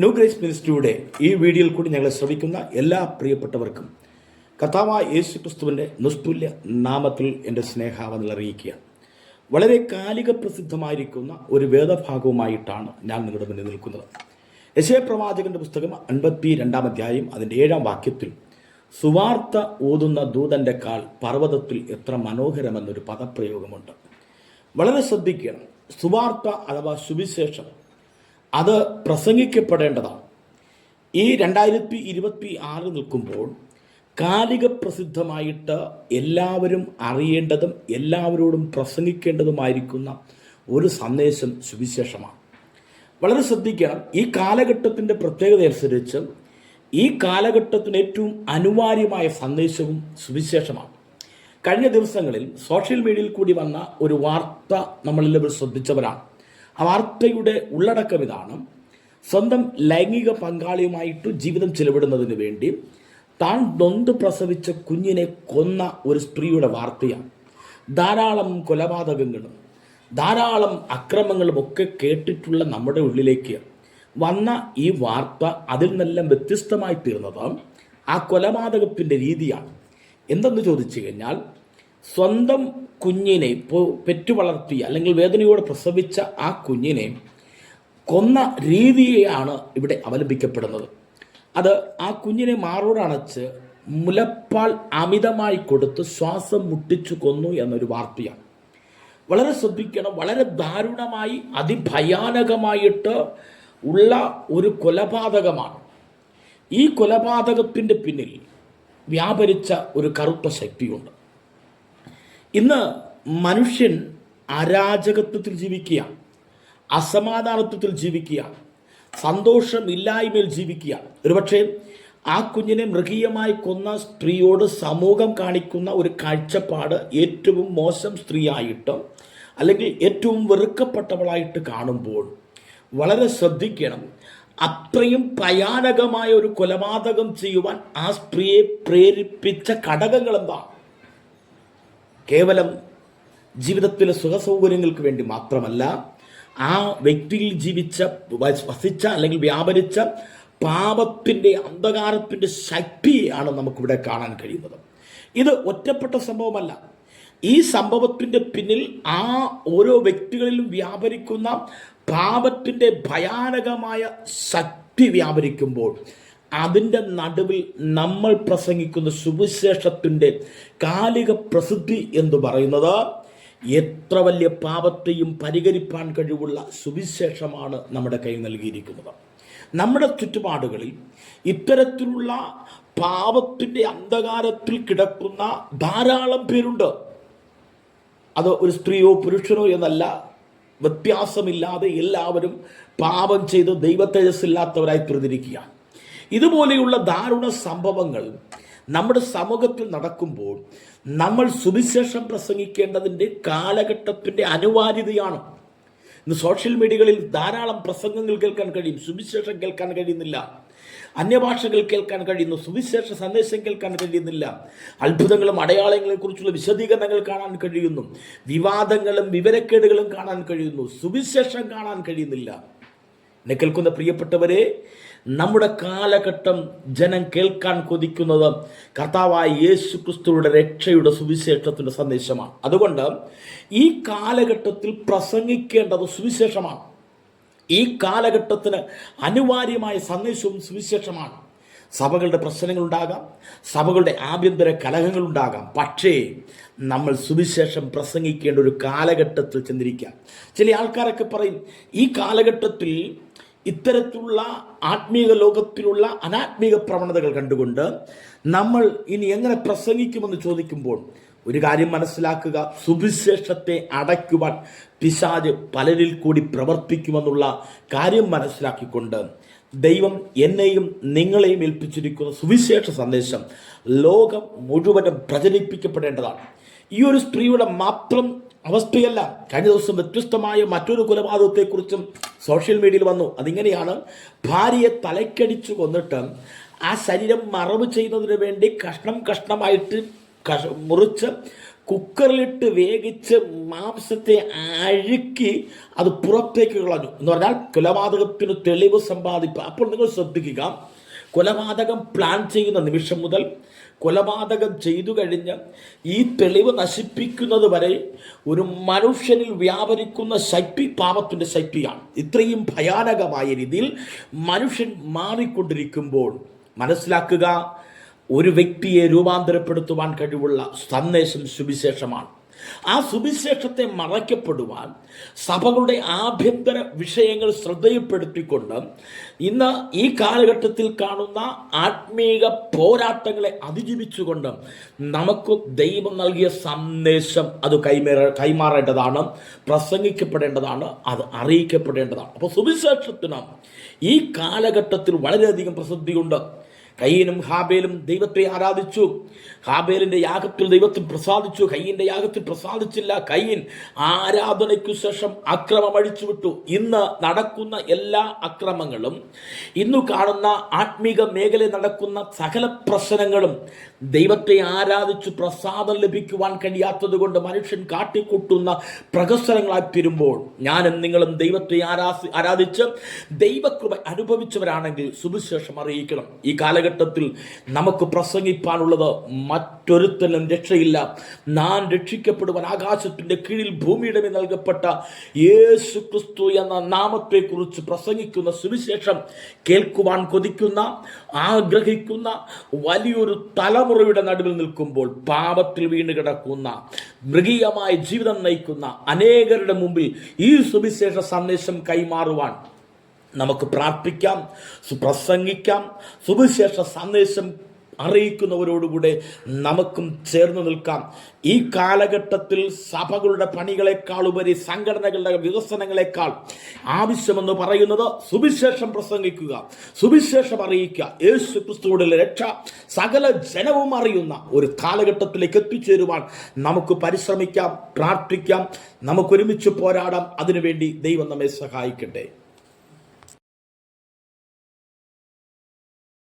New grace മിനിസ്ട്രിയുടെ ഈ വീഡിയോയിൽ കൂടി ഞങ്ങളെ ശ്രവിക്കുന്ന എല്ലാ പ്രിയപ്പെട്ടവർക്കും കർത്താവായ യേശു ക്രിസ്തുവിൻ്റെ നിസ്തുല്യ നാമത്തിൽ എൻ്റെ സ്നേഹാവെന്ന് അറിയിക്കുക. വളരെ കാലിക പ്രസിദ്ധമായിരിക്കുന്ന ഒരു വേദഭാഗവുമായിട്ടാണ് ഞാൻ നിങ്ങളുടെ മുന്നിൽ നിൽക്കുന്നത്. യെശയ്യാ പ്രവാചകന്റെ പുസ്തകം 52 അധ്യായം അതിൻ്റെ 7 വാക്യത്തിൽ സുവാർത്ത ഓതുന്ന ദൂതൻ്റെ കാൽ പർവ്വതത്തിൽ എത്ര മനോഹരമെന്നൊരു പദപ്രയോഗമുണ്ട്. വളരെ ശ്രദ്ധിക്കണം. സുവാർത്ത അഥവാ സുവിശേഷം അത് പ്രസംഗിക്കപ്പെടേണ്ടതാണ്. ഈ 2026 നിൽക്കുമ്പോൾ കാലിക പ്രസിദ്ധമായിട്ട് എല്ലാവരും അറിയേണ്ടതും എല്ലാവരോടും പ്രസംഗിക്കേണ്ടതുമായിരിക്കുന്ന ഒരു സന്ദേശം സുവിശേഷമാണ്. വളരെ ശ്രദ്ധിക്കണം. ഈ കാലഘട്ടത്തിൻ്റെ പ്രത്യേകത അനുസരിച്ച് ഈ കാലഘട്ടത്തിന് ഏറ്റവും അനിവാര്യമായ സന്ദേശവും സുവിശേഷമാണ്. കഴിഞ്ഞ ദിവസങ്ങളിൽ സോഷ്യൽ മീഡിയയിൽ കൂടി വന്ന ഒരു വാർത്ത നമ്മളെല്ലാവരും ശ്രദ്ധിച്ചവരാണ്. ആ വാർത്തയുടെ ഉള്ളടക്കം ഇതാണ്: സ്വന്തം ലൈംഗിക പങ്കാളിയുമായിട്ട് ജീവിതം ചെലവിടുന്നതിന് വേണ്ടി താൻ നൊന്ത് പ്രസവിച്ച കുഞ്ഞിനെ കൊന്ന ഒരു സ്ത്രീയുടെ വാർത്തയാണ്. ധാരാളം കൊലപാതകങ്ങളും ധാരാളം അക്രമങ്ങളും ഒക്കെ കേട്ടിട്ടുള്ള നമ്മുടെ ഉള്ളിലേക്ക് വന്ന ഈ വാർത്ത അതിൽ നിന്നെല്ലാം വ്യത്യസ്തമായി തീർന്നത് ആ കൊലപാതകത്തിൻ്റെ രീതിയാണ്. എന്തെന്ന് ചോദിച്ചു കഴിഞ്ഞാൽ, സ്വന്തം കുഞ്ഞിനെ പെറ്റു വളർത്തിയ അല്ലെങ്കിൽ വേദനയോടെ പ്രസവിച്ച ആ കുഞ്ഞിനെ കൊന്ന രീതിയെയാണ് ഇവിടെ അവലംബിക്കപ്പെടുന്നത്. അത് ആ കുഞ്ഞിനെ മാറോടണച്ച് മുലപ്പാൽ അമിതമായി കൊടുത്ത് ശ്വാസം മുട്ടിച്ചു കൊന്നു എന്നൊരു വാർത്തയാണ്. വളരെ ശ്രദ്ധിക്കണം. വളരെ ദാരുണമായി അതിഭയാനകമായിട്ട് ഉള്ള ഒരു കൊലപാതകമാണ്. ഈ കൊലപാതകത്തിൻ്റെ പിന്നിൽ വ്യാപരിച്ച ഒരു കറുത്ത ശക്തിയുണ്ട്. ഇന്ന് മനുഷ്യൻ അരാജകത്വത്തിൽ ജീവിക്കുക, അസമാധാനത്വത്തിൽ ജീവിക്കുക, സന്തോഷമില്ലായ്മയിൽ ജീവിക്കുക. ഒരുപക്ഷെ ആ കുഞ്ഞിനെ മൃഗീയമായി കൊന്ന സ്ത്രീയോട് സമൂഹം കാണിക്കുന്ന ഒരു കാഴ്ചപ്പാട് ഏറ്റവും മോശം സ്ത്രീയായിട്ട് അല്ലെങ്കിൽ ഏറ്റവും വെറുക്കപ്പെട്ടവളായിട്ട് കാണുമ്പോൾ വളരെ ശ്രദ്ധിക്കണം. അത്രയും ഭയാനകമായ ഒരു കൊലപാതകം ചെയ്യുവാൻ ആ സ്ത്രീയെ പ്രേരിപ്പിച്ച ഘടകങ്ങൾ എന്താ? കേവലം ജീവിതത്തിലെ സുഖസൗകര്യങ്ങൾക്ക് വേണ്ടി മാത്രമല്ല, ആ വ്യക്തിയിൽ വസിച്ച അല്ലെങ്കിൽ വ്യാപരിച്ച പാപത്തിൻ്റെ അന്ധകാരത്തിൻ്റെ ശക്തിയാണ് നമുക്കിവിടെ കാണാൻ കഴിയുന്നത്. ഇത് ഒറ്റപ്പെട്ട സംഭവമല്ല. ഈ സംഭവത്തിൻ്റെ പിന്നിൽ ആ ഓരോ വ്യക്തികളിലും വ്യാപരിക്കുന്ന പാപത്തിൻ്റെ ഭയാനകമായ ശക്തി വ്യാപരിക്കുമ്പോൾ അതിൻ്റെ നടുവിൽ നമ്മൾ പ്രസംഗിക്കുന്ന സുവിശേഷത്തിൻ്റെ കാലിക പ്രസിദ്ധി എന്ന് പറയുന്നത് എത്ര വലിയ പാപത്തെയും പരിഹരിപ്പാൻ കഴിവുള്ള സുവിശേഷമാണ് നമ്മുടെ കൈ നൽകിയിരിക്കുന്നത്. നമ്മുടെ ചുറ്റുപാടുകളിൽ ഇത്തരത്തിലുള്ള പാപത്തിൻ്റെ അന്ധകാരത്തിൽ കിടക്കുന്ന ധാരാളം പേരുണ്ട്. അത് ഒരു സ്ത്രീയോ പുരുഷനോ എന്നല്ല, വ്യത്യാസമില്ലാതെ എല്ലാവരും പാപം ചെയ്ത് ദൈവതേജസ്സില്ലാത്തവരായി തീർന്നിരിക്കുക. ഇതുപോലെയുള്ള ദാരുണ സംഭവങ്ങൾ നമ്മുടെ സമൂഹത്തിൽ നടക്കുമ്പോൾ നമ്മൾ സുവിശേഷം പ്രസംഗിക്കേണ്ടതിൻ്റെ കാലഘട്ടത്തിൻ്റെ അനിവാര്യതയാണ്. ഇന്ന് സോഷ്യൽ മീഡിയകളിൽ ധാരാളം പ്രസംഗങ്ങൾ കേൾക്കാൻ കഴിയും, സുവിശേഷം കേൾക്കാൻ കഴിയുന്നില്ല. അന്യഭാഷകൾ കേൾക്കാൻ കഴിയുന്നു, സുവിശേഷ സന്ദേശം കേൾക്കാൻ കഴിയുന്നില്ല. അത്ഭുതങ്ങളും അടയാളങ്ങളെ കുറിച്ചുള്ള വിശദീകരണങ്ങൾ കാണാൻ കഴിയുന്നു, വിവാദങ്ങളും വിവരക്കേടുകളും കാണാൻ കഴിയുന്നു, സുവിശേഷം കാണാൻ കഴിയുന്നില്ല. എന്നെ കേൾക്കുന്ന പ്രിയപ്പെട്ടവരെ, നമ്മുടെ കാലഘട്ടം ജനം കേൾക്കാൻ കൊതിക്കുന്നത് കർത്താവായ യേശു ക്രിസ്തുവിന്റെ രക്ഷയുടെ സുവിശേഷത്തിൻ്റെ സന്ദേശമാണ്. അതുകൊണ്ട് ഈ കാലഘട്ടത്തിൽ പ്രസംഗിക്കേണ്ടത് സുവിശേഷമാണ്. ഈ കാലഘട്ടത്തിന് അനിവാര്യമായ സന്ദേശവും സുവിശേഷമാണ്. സഭകളുടെ പ്രശ്നങ്ങളുണ്ടാകാം, സഭകളുടെ ആഭ്യന്തര കലഹങ്ങളുണ്ടാകാം, പക്ഷേ നമ്മൾ സുവിശേഷം പ്രസംഗിക്കേണ്ട ഒരു കാലഘട്ടത്തിൽ ചെന്നിരിക്കാം. ചില ആൾക്കാരൊക്കെ പറയും, ഈ കാലഘട്ടത്തിൽ ഇത്തരത്തിലുള്ള ആത്മീയ ലോകത്തിലുള്ള അനാത്മീക പ്രവണതകൾ കണ്ടുകൊണ്ട് നമ്മൾ ഇനി എങ്ങനെ പ്രസംഗിക്കുമെന്ന് ചോദിക്കുമ്പോൾ ഒരു കാര്യം മനസ്സിലാക്കുക: സുവിശേഷത്തെ അടയ്ക്കുവാൻ പിശാച് പലരിൽ കൂടി പ്രവർത്തിക്കുമെന്നുള്ള കാര്യം മനസ്സിലാക്കിക്കൊണ്ട് ദൈവം എന്നെയും നിങ്ങളെയും ഏൽപ്പിച്ചിരിക്കുന്ന സുവിശേഷ സന്ദേശം ലോകം മുഴുവനും പ്രചരിപ്പിക്കപ്പെടേണ്ടതാണ്. ഈ ഒരു സ്ത്രീയുടെ മാത്രം അവസ്ഥയല്ല. കഴിഞ്ഞ ദിവസം വ്യത്യസ്തമായ മറ്റൊരു കൊലപാതകത്തെക്കുറിച്ചും സോഷ്യൽ മീഡിയയിൽ വന്നു. അതിങ്ങനെയാണ്: ഭാര്യയെ തലക്കടിച്ചു കൊന്നിട്ട് ആ ശരീരം മറവ് ചെയ്യുന്നതിന് വേണ്ടി കഷ്ണമായിട്ട് മുറിച്ച് കുക്കറിലിട്ട് വേവിച്ച് മാംസത്തെ അഴുക്കി അത് പുറത്തേക്ക് കളഞ്ഞു എന്ന് പറഞ്ഞാൽ കൊലപാതകത്തിന് തെളിവ് സമ്പാദിക്കുക. അപ്പോൾ നിങ്ങൾ ശ്രദ്ധിക്കുക, കൊലപാതകം പ്ലാൻ ചെയ്യുന്ന നിമിഷം മുതൽ കൊലപാതകം ചെയ്തു കഴിഞ്ഞ് ഈ തെളിവ് നശിപ്പിക്കുന്നത് വരെ ഒരു മനുഷ്യനിൽ വ്യാപരിക്കുന്ന ശക്തി പാപത്തിൻ്റെ ശക്തിയാണ്. ഇത്രയും ഭയാനകമായ രീതിയിൽ മനുഷ്യൻ മാറിക്കൊണ്ടിരിക്കുമ്പോൾ മനസ്സിലാക്കുക, ഒരു വ്യക്തിയെ രൂപാന്തരപ്പെടുത്തുവാൻ കഴിവുള്ള സന്ദേശം സുവിശേഷമാണ്. ആ സുവിശേഷത്തെ മറയ്ക്കപ്പെടുവാൻ സഭകളുടെ ആഭ്യന്തര വിഷയങ്ങൾ ശ്രദ്ധയിൽപ്പെടുത്തിക്കൊണ്ട് ഇന്ന് ഈ കാലഘട്ടത്തിൽ കാണുന്ന ആത്മീക പോരാട്ടങ്ങളെ അതിജീവിച്ചുകൊണ്ട് നമുക്ക് ദൈവം നൽകിയ സന്ദേശം അത് കൈമാറേണ്ടതാണ്, പ്രസംഗിക്കപ്പെടേണ്ടതാണ്, അത് അറിയിക്കപ്പെടേണ്ടതാണ്. അപ്പോൾ സുവിശേഷത്തിന് ഈ കാലഘട്ടത്തിൽ വളരെയധികം പ്രസിദ്ധിയുണ്ട്. കയീനും ഹാബേലും ദൈവത്തെ ആരാധിച്ചു. ഹാബേലിന്റെ യാഗത്തിൽ ദൈവത്തിൽ പ്രസാദിച്ചു, കയീന്റെ യാഗത്തിൽ പ്രസാദിച്ചില്ല. കയീൻ ആരാധനയ്ക്കു ശേഷം അക്രമം അഴിച്ചുവിട്ടു. ഇന്ന് നടക്കുന്ന എല്ലാ അക്രമങ്ങളും, ഇന്നു കാണുന്ന ആത്മീക മേഖലയിൽ നടക്കുന്ന സകല പ്രശ്നങ്ങളും ദൈവത്തെ ആരാധിച്ചു പ്രസാദം ലഭിക്കുവാൻ കഴിയാത്തത് കൊണ്ട് മനുഷ്യൻ കാട്ടിക്കൂട്ടുന്ന പ്രഹസനങ്ങളായി തീരുമ്പോൾ ഞാനും നിങ്ങളും ദൈവത്തെ ആരാധിച്ച് ദൈവകൃപ അനുഭവിച്ചവരാണെങ്കിൽ സുവിശേഷം അറിയിക്കണം. ഈ കാലഘട്ടത്തിൽ നമുക്ക് പ്രസംഗിപ്പാനുള്ളത് മറ്റൊരുത്തനും രക്ഷയില്ല. നാം രക്ഷിക്കപ്പെടുവാൻ ആകാശത്തിന്റെ കീഴിൽ ഭൂമിയുടെ മേൽ നൽകപ്പെട്ട യേശു ക്രിസ്തു എന്ന നാമത്തെക്കുറിച്ച് പ്രസംഗിക്കുന്ന സുവിശേഷം കേൾക്കുവാൻ കൊതിക്കുന്ന, ആഗ്രഹിക്കുന്ന വലിയൊരു തലമുറയുടെ നടുവിൽ നിൽക്കുമ്പോൾ പാപത്തിൽ വീണ് കിടക്കുന്ന, മൃഗീയമായ ജീവിതം നയിക്കുന്ന അനേകരുടെ മുമ്പിൽ ഈ സുവിശേഷ സന്ദേശം കൈമാറുവാൻ നമുക്ക് പ്രാർത്ഥിക്കാം, പ്രസംഗിക്കാം. സുവിശേഷ സന്ദേശം അറിയിക്കുന്നവരോടുകൂടെ നമുക്കും ചേർന്ന് നിൽക്കാം. ഈ കാലഘട്ടത്തിൽ സഭകളുടെ പണികളെക്കാൾ ഉപരി, സംഘടനകളുടെ വികസനങ്ങളെക്കാൾ ആവശ്യമെന്ന് പറയുന്നത് സുവിശേഷം പ്രസംഗിക്കുക, സുവിശേഷം അറിയിക്കുക. യേശു ക്രിസ്തുവിന്റെ രക്ഷ സകല ജനവും അറിയുന്ന ഒരു കാലഘട്ടത്തിലേക്ക് എത്തിച്ചേരുവാൻ നമുക്ക് പരിശ്രമിക്കാം, പ്രാർത്ഥിക്കാം, നമുക്കൊരുമിച്ച് പോരാടാം. അതിനുവേണ്ടി ദൈവം നമ്മെ സഹായിക്കട്ടെ.